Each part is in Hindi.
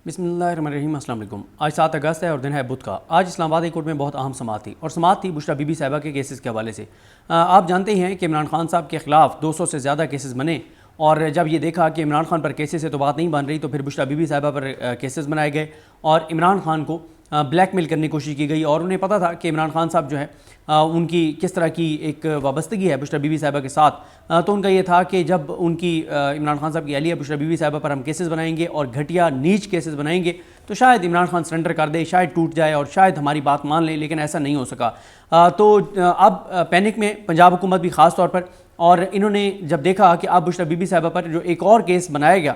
बिस्मिल्लाहिर्रहमानिर्रहीम। अस्सलाम वालेकुम। आज 7 अगस्त है और दिन है बुध का। आज इस्लामाबाद हाई कोर्ट में बहुत अहम समाअत थी और समाअत थी बुशरा बीबी साहिबा के केसेस के हवाले से। आप जानते हैं कि इमरान खान साहब के ख़िलाफ़ 200 से ज़्यादा केसेस बने और जब ये देखा कि इमरान खान पर केसेस से तो बात नहीं बन रही, तो फिर बुशरा बीबी साहिबा पर केसेस बनाए गए और इमरान खान को ब्लैकमेल करने की कोशिश की गई। और उन्हें पता था कि इमरान खान साहब जो है उनकी किस तरह की एक वाबस्तगी है बुशरा बीबी साहिबा के साथ। तो उनका ये था कि जब उनकी इमरान खान साहब की अहलिया बुशरा बीबी साहिबा पर हम केसेस बनाएंगे और घटिया नीच केसेस बनाएंगे तो शायद इमरान खान सरेंडर कर दे, शायद टूट जाए और शायद हमारी बात मान ले, लेकिन ऐसा नहीं हो सका। तो अब पैनिक में पंजाब हुकूमत भी ख़ास तौर पर, और इन्होंने जब देखा कि अब बुशरा बीबी साहिबा पर जो एक और केस बनाया गया,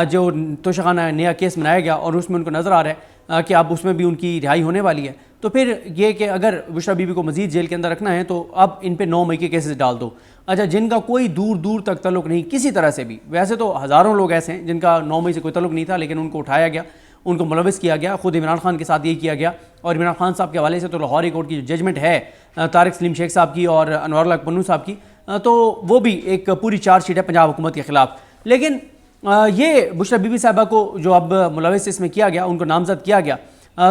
जो तोशाखाना नया केस बनाया गया और उसमें उनको नज़र आ रहा है कि अब उसमें भी उनकी रिहाई होने वाली है, तो फिर ये कि अगर बुशरा बीबी को मज़ीद जेल के अंदर रखना है तो अब इन पे 9 मई के केसेस डाल दो। अच्छा, जिनका कोई दूर दूर तक तल्लुक़ नहीं किसी तरह से भी, वैसे तो हज़ारों लोग ऐसे हैं जिनका 9 मई से कोई तल्लुक़ नहीं था, लेकिन उनको उठाया गया, उनको मुलविस किया गया। ख़ुद इमरान खान के साथ यही किया गया। और इमरान खान साहब के हवाले से तो लाहौर हाई कोर्ट की जो जजमेंट है तारिक सलीम शेख साहब की और अनवर पन्नू साहब की, तो वो भी एक पूरी चार्जशीट है पंजाब हुकूमत के ख़िलाफ़। लेकिन ये बुशरा बीबी साहिबा को जो अब मुलविस इसमें किया गया, उनको नामजद किया गया,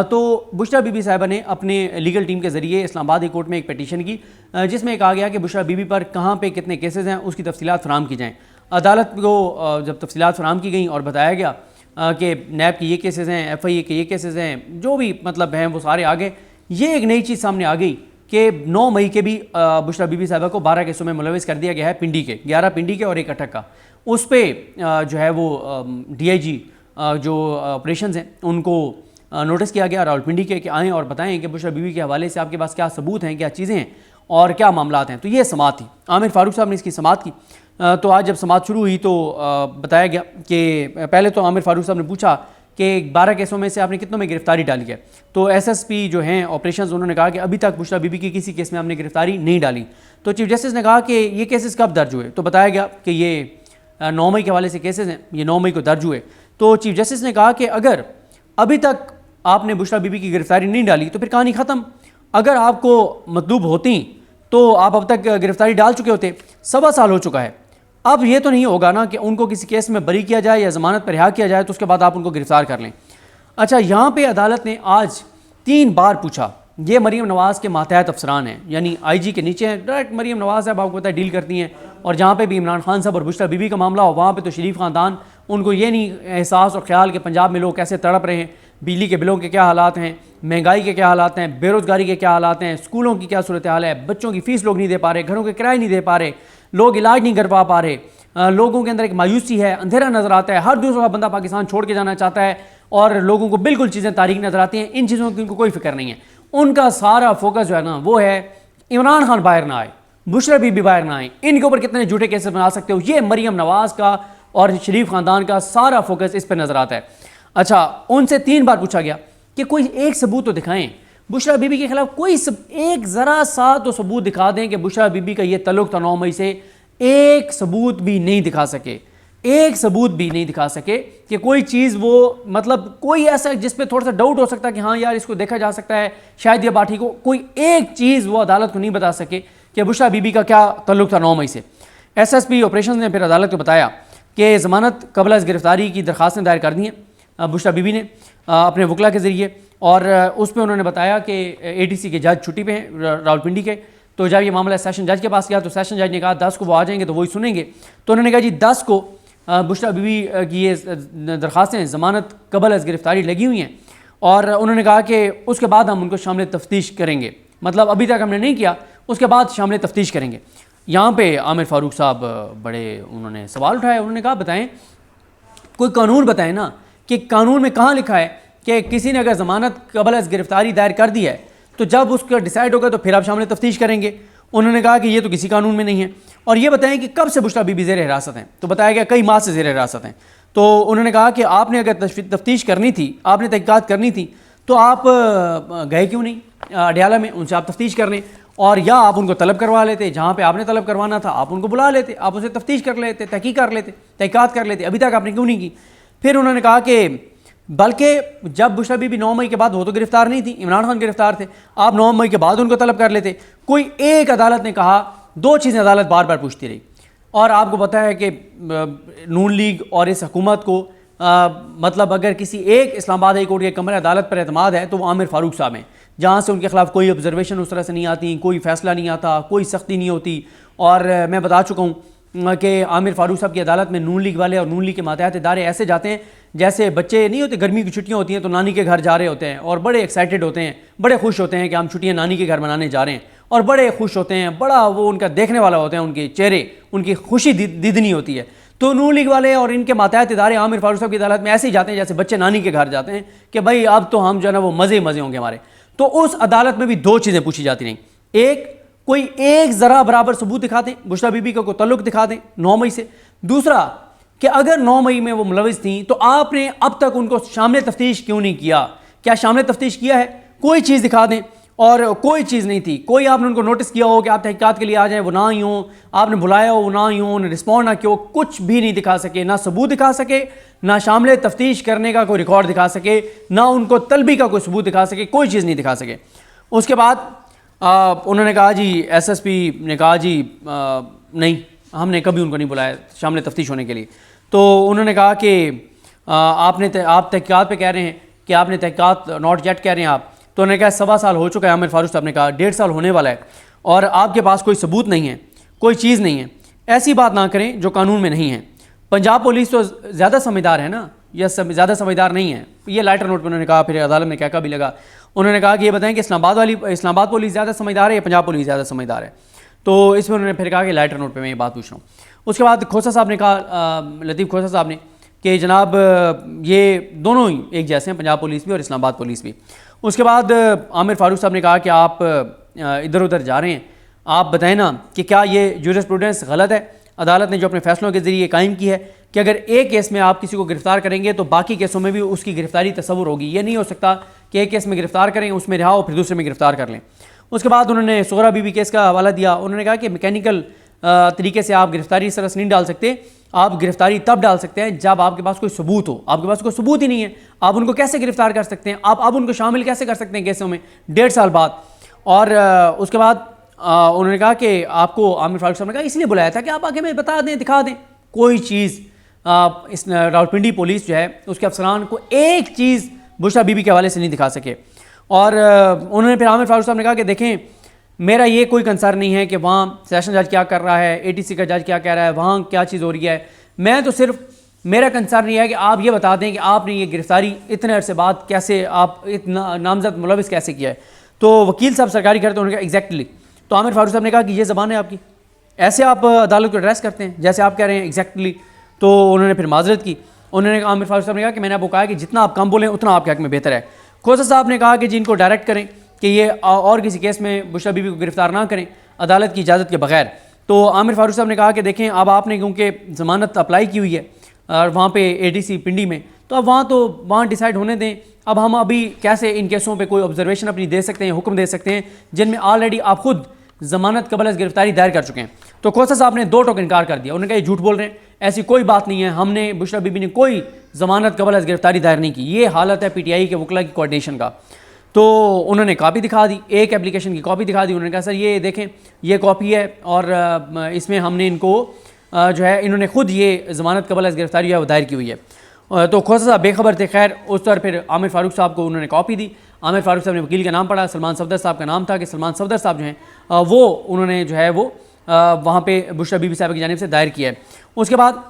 तो बुशरा बीबी साहिबा ने अपने लीगल टीम के ज़रिए इस्लामाबाद हाई कोर्ट में एक पटिशन की, जिसमें कहा गया कि बुशरा बीबी पर कहाँ पे कितने केसेस हैं उसकी तफसीलात फराम की जाएँ। अदालत को जब तफसीलात फराम की गई और बताया गया कि नैब के ये केसेस हैं, FIA के ये केसेस हैं, जो भी मतलब हैं वो सारे आ गए, ये एक नई चीज़ सामने आ गई कि 9 मई के भी बुशरा बीबी साहिबा को 12 केसों में मुलविस कर दिया गया है। पिंडी के 11 पिंडी के और 1 अटक का। उस पर जो है वो DIG जो ऑपरेशंस हैं उनको नोटिस किया गया रावलपिंडी के कि आएँ और बताएं कि बुशरा बीबी के हवाले से आपके पास क्या सबूत हैं, क्या चीज़ें हैं और क्या मामलात हैं। तो ये समाअत थी, आमिर फारूक साहब ने इसकी समाअत की। तो आज जब समाअत शुरू हुई तो बताया गया कि पहले तो आमिर फारूक साहब ने पूछा कि 12 केसों में से आपने कितनों में गिरफ्तारी डाली है। तो SSP जो हैं ऑपरेशंस, उन्होंने कहा कि अभी तक बुशरा बीबी की किसी केस में हमने गिरफ्तारी नहीं डाली। तो चीफ जस्टिस ने कहा कि ये केसेस कब दर्ज हुए, तो बताया गया कि ये 9 मई के हवाले से केसेस हैं, ये 9 मई को दर्ज हुए। तो चीफ जस्टिस ने कहा कि अगर अभी तक आपने बुशरा बीबी की गिरफ्तारी नहीं डाली तो फिर कहानी ख़त्म। अगर आपको मतलूब होती तो आप अब तक गिरफ्तारी डाल चुके होते। 1.25 साल हो चुका है। अब ये तो नहीं होगा ना कि उनको किसी केस में बरी किया जाए या ज़मानत पर रिहा किया जाए तो उसके बाद आप उनको गिरफ्तार कर लें। अच्छा, यहाँ पे अदालत ने आज 3 बार पूछा, ये मरीम नवाज़ के मातहत अफसरान हैं, यानी IG के नीचे हैं, डायरेक्ट मरीम नवाज़ साहब आपको पता है डील करती हैं, और जहाँ पे भी इमरान खान साहब और बुशरा बीबी का मामला हो वहाँ पे तो शरीफ ख़ानदान, उनको ये नहीं एहसास और ख्याल कि पंजाब में लोग कैसे तड़प रहे हैं, बिजली के बिलों के क्या हालात हैं, महंगाई के क्या हालात हैं, बेरोज़गारी के क्या हालात हैं, स्कूलों की क्या सूरत हाल है, बच्चों की फ़ीस लोग नहीं दे पा रहे, घरों के किराए नहीं दे पा रहे, लोग इलाज नहीं करवा पा रहे, लोगों के अंदर एक मायूसी है, अंधेरा नज़र आता है, हर दूसरा बंदा पाकिस्तान छोड़ के जाना चाहता है और लोगों को बिल्कुल चीज़ें तारीख नज़र आती हैं। इन चीज़ों की उनको कोई फिक्र नहीं है। उनका सारा फोकस जो है ना वो है इमरान खान बाहर ना आए, बुशरा बीबी बाहर ना आए, इनके ऊपर कितने झूठे केसेस बना सकते हो, ये मरीम नवाज़ का और शरीफ ख़ानदान का सारा फोकस इस पर नज़र आता है। अच्छा, उनसे 3 बार पूछा गया कि कोई एक सबूत तो दिखाएं, बुशरा बीबी के खिलाफ कोई एक ज़रा सा तो सबूत दिखा दें कि बुशरा बीबी का ये तल्लुक़ था 9 मई से। एक सबूत भी नहीं दिखा सके, एक सबूत भी नहीं दिखा सके कि कोई चीज़ वो मतलब कोई ऐसा जिस पे थोड़ा सा डाउट हो सकता है कि हाँ यार इसको देखा जा सकता है, शायद ये बात ठीक हो, कोई एक चीज़ वो अदालत को नहीं बता सके कि बुशरा बीबी का क्या तल्लुक़ था 9 मई से। SSP ऑपरेशन ने फिर अदालत को बताया कि ज़मानत क़ब्ल अज़ गिरफ्तारी की दरख्वास्तें दायर कर दी हैं बुशरा बीबी ने अपने वकला के ज़रिए, और उस पर उन्होंने बताया कि ATC के जज छुट्टी पे हैं रावलपिंडी के। तो जब ये मामला सेशन जज के पास गया तो सेशन जज ने कहा 10 को वो आ जाएंगे तो वही सुनेंगे। तो उन्होंने कहा जी 10 को बुशरा बीबी की ये दरख्वास्तें ज़मानत क़ब्ल अज़ गिरफ्तारी लगी हुई हैं, और उन्होंने कहा कि उसके बाद हम उनको शामिल तफ्तीश करेंगे, मतलब अभी तक हमने नहीं किया, उसके बाद शामिल तफ्तीश करेंगे। यहाँ पे आमिर फारूक साहब बड़े उन्होंने सवाल उठाए। उन्होंने कहा बताएं, कोई कानून बताएं ना कि कानून में कहाँ लिखा है कि किसी ने अगर ज़मानत क़ब्ल अज़ गिरफ्तारी दायर कर दी है तो जब उसका डिसाइड होगा तो फिर आप शामिल तफ्तीश करेंगे। उन्होंने कहा कि ये तो किसी कानून में नहीं है। और ये बताएं कि कब से बुशरा बीबी ज़ेर हिरासत हैं, तो बताया गया कई माह से ज़ेर हिरासत हैं। तो उन्होंने कहा कि आपने अगर तफ्तीश करनी थी, आपने तहक़ीक़ात करनी थी तो आप गए क्यों नहीं अडयाला में, उनसे आप तफ्तीश कर लें, और या आप उनको तलब करवा लेते, जहाँ पे आपने तलब करवाना था आप उनको बुला लेते, आप उनसे तफ्तीश कर लेते, तहक़ीक़ कर लेते, तहक़ीक़ात कर लेते, अभी तक आपने क्यों नहीं की। फिर उन्होंने कहा कि बल्कि जब बुशरा बीबी 9 मई के बाद वो तो गिरफ्तार नहीं थी, इमरान खान गिरफ्तार थे, आप 9 मई के बाद उनको तलब कर लेते। कोई एक अदालत ने कहा, 2 चीज़ें अदालत बार बार पूछती रही, और आपको पता है कि नून लीग और इस हुकूमत को मतलब अगर किसी एक इस्लामाबाद हाई कोर्ट के कमरे अदालत पर एतमाद है तो वो आमिर फारूक साहब हैं, जहाँ से उनके खिलाफ कोई ऑब्जर्वेशन उस तरह से नहीं आती, कोई फैसला नहीं आता, कोई सख्ती नहीं होती। और मैं बता चुका हूँ कि आमिर फारूक साहब की अदालत में नून लीग वाले और नून लीग के मातहत इदारे ऐसे जाते हैं जैसे बच्चे नहीं होते, गर्मी की छुट्टियाँ होती हैं तो नानी के घर जा रहे होते हैं और बड़े एक्साइटेड होते हैं, बड़े खुश होते हैं कि हम छुट्टियाँ नानी के घर मनाने जा रहे हैं, और बड़े खुश होते हैं, बड़ा वो उनका देखने वाला होते हैं, उनके चेहरे, उनकी खुशी दीदनी होती है। तो नून लीग वाले और इनके मातहत इदारे आमिर फारूक साहब की अदालत में ऐसे ही जाते हैं जैसे बच्चे नानी के घर जाते हैं कि भाई अब तो हम जो है ना वो मज़े मज़े होंगे हमारे। तो उस अदालत में भी दो चीज़ें पूछी जाती नहीं, एक कोई एक ज़रा बराबर सबूत दिखा दें, बुशरा बीबी का कोई तल्लुक दिखा दें 9 मई से, दूसरा कि अगर 9 मई में वो मुलविस थी तो आपने अब तक उनको शामिल तफ्तीश क्यों नहीं किया, क्या शामिल तफ्तीश किया है, कोई चीज़ दिखा दें। और कोई चीज़ नहीं थी, कोई आपने उनको नोटिस किया हो कि आप तहकीकात के लिए आ जाएं, वो ना ही हो, आपने बुलाया हो वो ना ही हो, उन्हें रिस्पॉन्ड ना क्यों, कुछ भी नहीं दिखा सके, ना सबूत दिखा सके, ना शामिल तफ्तीश करने का कोई रिकॉर्ड दिखा सके, ना उनको तलबी का कोई सबूत दिखा सके, कोई चीज़ नहीं दिखा सके। उसके बाद उन्होंने कहा जी, SSP ने कहा जी नहीं, हमने कभी उनको नहीं बुलाया शामिल तफ्तीश होने के लिए। तो उन्होंने कहा कि आप तहकीकात पे कह रहे हैं कि आपने तहकीकात नॉट येट कह रहे हैं आप। तो उन्होंने कहा 1.25 साल हो चुका है, आमिर फारूक साहब ने कहा 1.5 साल होने वाला है और आपके पास कोई सबूत नहीं है, कोई चीज़ नहीं है, ऐसी बात ना करें जो कानून में नहीं है। पंजाब पुलिस तो ज़्यादा समझदार है ना, या ज़्यादा समझदार नहीं है, ये लाइटर नोट में उन्होंने कहा। फिर अदालत में क्या भी लगा, उन्होंने कहा कि ये बताएं कि इस्लामाबाद पुलिस ज़्यादा समझदार है या पंजाब पुलिस ज़्यादा समझदार है। तो इसमें उन्होंने फिर कहा कि लाइटर नोट पे मैं ये बात पूछ रहा हूँ। उसके बाद खोसा साहब ने कहा, लतीफ़ खोसा साहब ने, कि जनाब ये दोनों ही एक जैसे हैं, पंजाब पुलिस भी और इस्लामाबाद पुलिस भी। उसके बाद आमिर फारूक साहब ने कहा कि आप इधर उधर जा रहे हैं, आप बताएं ना कि क्या ये जूरिस्प्रूडेंस गलत है, अदालत ने जो अपने फैसलों के ज़रिए कायम की है कि अगर एक केस में आप किसी को गिरफ़्तार करेंगे तो बाकी केसों में भी उसकी गिरफ़्तारी तस्वुर होगी। ये नहीं हो सकता कि एक केस में गिरफ़्तार करें, उसमें रिहा हो, फिर दूसरे में गिरफ़्तार कर लें। उसके बाद उन्होंने सुगरा बीबी केस का हवाला दिया। उन्होंने कहा कि मैकेनिकल तरीके से आप गिरफ़्तारी इस तरह से नहीं डाल सकते, आप गिरफ़्तारी तब डाल सकते हैं जब आपके पास कोई सबूत हो। आपके पास कोई सबूत ही नहीं है, आप उनको कैसे गिरफ़्तार कर सकते हैं, आप अब उनको शामिल कैसे कर सकते हैं केसों में 1.5 साल बाद। और उसके बाद उन्होंने कहा कि आपको आमिर फारूक साहब ने कहा इसलिए बुलाया था कि आप आगे में बता दें, दिखा दें। कोई चीज़ इस रावलपिंडी पुलिस जो है उसके अफसरान को एक चीज़ बुशरा बीबी के हवाले से नहीं दिखा सके। और उन्होंने फिर आमिर फारूक साहब ने कहा कि देखें, मेरा ये कोई कंसर्न नहीं है कि वहाँ सेशन जज क्या कर रहा है, ATC का जज क्या कह रहा है, वहाँ क्या चीज़ हो रही है। मैं तो सिर्फ, मेरा कंसर्न ये है कि आप ये बता दें कि आपने ये गिरफ़्तारी इतने अरसे बाद कैसे, आप इतना नामजद मुलविस कैसे किया है। तो वकील साहब सरकारी खड़े, तो उन्होंने कहा एग्जैक्टली। तो आमिर फारूक साहब ने कहा कि ये ज़बान है आपकी, ऐसे आप अदालत को एड्रेस करते हैं जैसे आप कह रहे हैं एग्जैक्टली। तो उन्होंने फिर माजरत की। उन्होंने आमिर फारूक साहब ने कहा कि मैंने आपको कहा कि जितना आप कम बोलें उतना आपके हक में बेहतर है। खोसा साहब ने कहा कि जी इनको डायरेक्ट करें कि ये और किसी केस में बुशरा बीबी को गिरफ़्तार ना करें अदालत की इजाज़त के बगैर। तो आमिर फारूक साहब ने कहा कि देखें, अब आपने क्योंकि ज़मानत अप्लाई की हुई है और वहाँ पे ATC पिंडी में, तो अब वहाँ डिसाइड होने दें। अब हम अभी कैसे इन केसों पे कोई ऑब्जर्वेशन अपनी दे सकते हैं, हुक्म दे सकते हैं जिनमें ऑलरेडी आप खुद ज़मानत कबल अज़ गिरफ़्तारी दायर कर चुके हैं। तो खोसा साहब ने 2 टोक इनकार कर दिया। उन्होंने कहा ये झूठ बोल रहे हैं, ऐसी कोई बात नहीं है, हमने बुशरा बीबी ने कोई ज़मानत कबल अज़ गिरफ़्तारी दायर नहीं की, ये हालत है PTI के वकला की कोऑर्डिनेशन का। तो उन्होंने कॉपी दिखा दी, एक एप्लीकेशन की कॉपी दिखा दी। उन्होंने कहा सर ये देखें, ये कॉपी है और इसमें हमने इनको जो है, इन्होंने खुद ये ज़मानत कबल अज़ गिरफ़्तारी जो है वो दायर की हुई है। तो खोसा साहब बेखबर थे। खैर उस पर फिर आमिर फारूक साहब को उन्होंने कॉपी दी। आमिर फारूक साहब ने वकील का नाम पढ़ा, सलमान सफदर साहब का नाम था कि सलमान सफदर साहब जो हैं वो उन्होंने जो है वो वहाँ पे बुशरा बीबी साहब की जानिब से दायर किया है। उसके बाद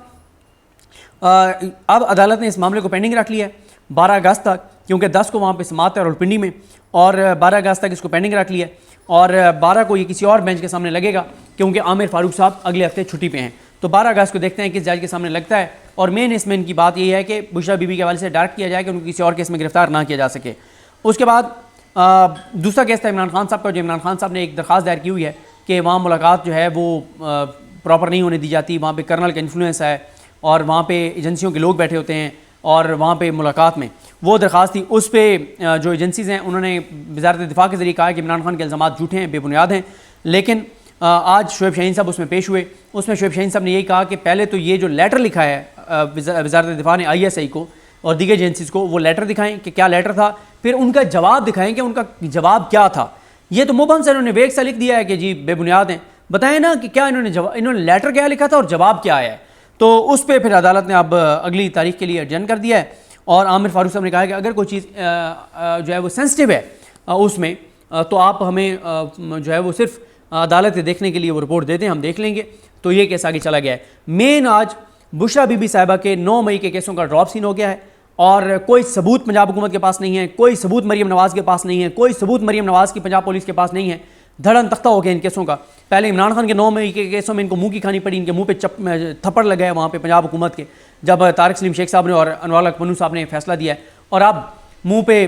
अब अदालत ने इस मामले को पेंडिंग रख लिया है 12 अगस्त तक, क्योंकि 10 को वहाँ पे समाअत है रावलपिंडी में, और 12 अगस्त तक इसको पेंडिंग रख लिया है। और 12 को ये किसी और बेंच के सामने लगेगा क्योंकि आमिर फारूक साहब अगले हफ्ते छुट्टी पे हैं। तो 12 अगस्त को देखते हैं किस जज के सामने लगता है। और मेन इसमें इनकी बात यही है कि बुशरा बीबी के हवाले से डायरेक्ट किया जाए कि उनको किसी और केस में गिरफ्तार ना किया जा सके। उसके बाद दूसरा केस था इमरान खान साहब का, जो इमरान खान साहब ने एक दरख्वास्त दायर की हुई है कि वहाँ मुलाकात जो है वो प्रॉपर नहीं होने दी जाती, वहाँ पे कर्नल का इन्फ्लुएंस है और वहाँ पे एजेंसियों के लोग बैठे होते हैं और वहाँ पे मुलाकात में वो दरख्वास्त थी। उस पर जो एजेंसीज़ हैं उन्होंने वज़ारत दिफा के ज़रिए कहा कि इमरान खान के इल्ज़ामात झूठे हैं, बेबुनियाद हैं। लेकिन आज शोएब शाहीन साहब उसमें पेश हुए। उसमें शोएब शाहीन साहब ने यही कहा कि पहले तो ये जो लेटर लिखा है वज़ारत दिफा ने ISI को और दीगर एजेंसीज़ को, वो लेटर दिखाएं कि क्या लेटर था, फिर उनका जवाब दिखाएं कि उनका जवाब क्या था। ये तो मुबहम से इन्होंने वेग सा लिख दिया है कि जी बेबुनियाद हैं। बताएं ना कि क्या इन्होंने लेटर क्या लिखा था और जवाब क्या आया है। तो उस पर फिर अदालत ने अब अगली तारीख के लिए एडजन कर दिया है। और आमिर फारूक साहब ने कहा कि अगर कोई चीज़ जो है वो सेंसिटिव है उसमें तो आप हमें जो है वो सिर्फ अदालत देखने के लिए वो रिपोर्ट देते हैं, हम देख लेंगे। तो ये केस आगे चला गया है। मेन आज बुशरा बीबी साहिबा के 9 मई के केसों का ड्रॉप सीन हो गया है और कोई सबूत पंजाब हुकूमत के पास नहीं है, कोई सबूत मरीम नवाज़ के पास नहीं है, कोई सबूत मरीम नवाज़ की पंजाब पुलिस के पास नहीं है। धड़न तख्ता हो गया इन केसों का। पहले इमरान खान के 9 मई के केसों में इनको मुंह की खानी पड़ी, इनके मुंह पे थप्पड़ लगे वहाँ पे पंजाब हुकूमत के, जब तारिक सलीम शेख साहब ने और अनवर पन्नू साहब ने फैसला दिया है। और अब मुंह पे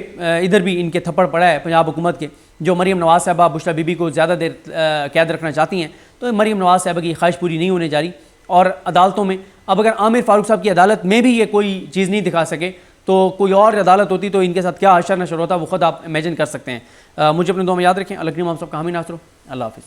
इधर भी इनके थप्पड़ पड़ा है पंजाब हुकूमत के, जो मरीम नवाज़ साहबा बुशरा बीबी को ज़्यादा देर कैद रखना चाहती हैं। तो मरीम नवाज़ साहबा की ख्वाहिश पूरी नहीं होने जा रही। और अदालतों में अब अगर आमिर फारूक साहब की अदालत में भी ये कोई चीज़ नहीं दिखा सके तो कोई और अदालत होती तो इनके साथ क्या हशर नशर होता वो खुद आप इमेजिन कर सकते हैं। मुझे अपने दुआ में याद रखें। अल्लाह करीम आप सबका हामी नासर हो। अल्लाह हाफ़िज़।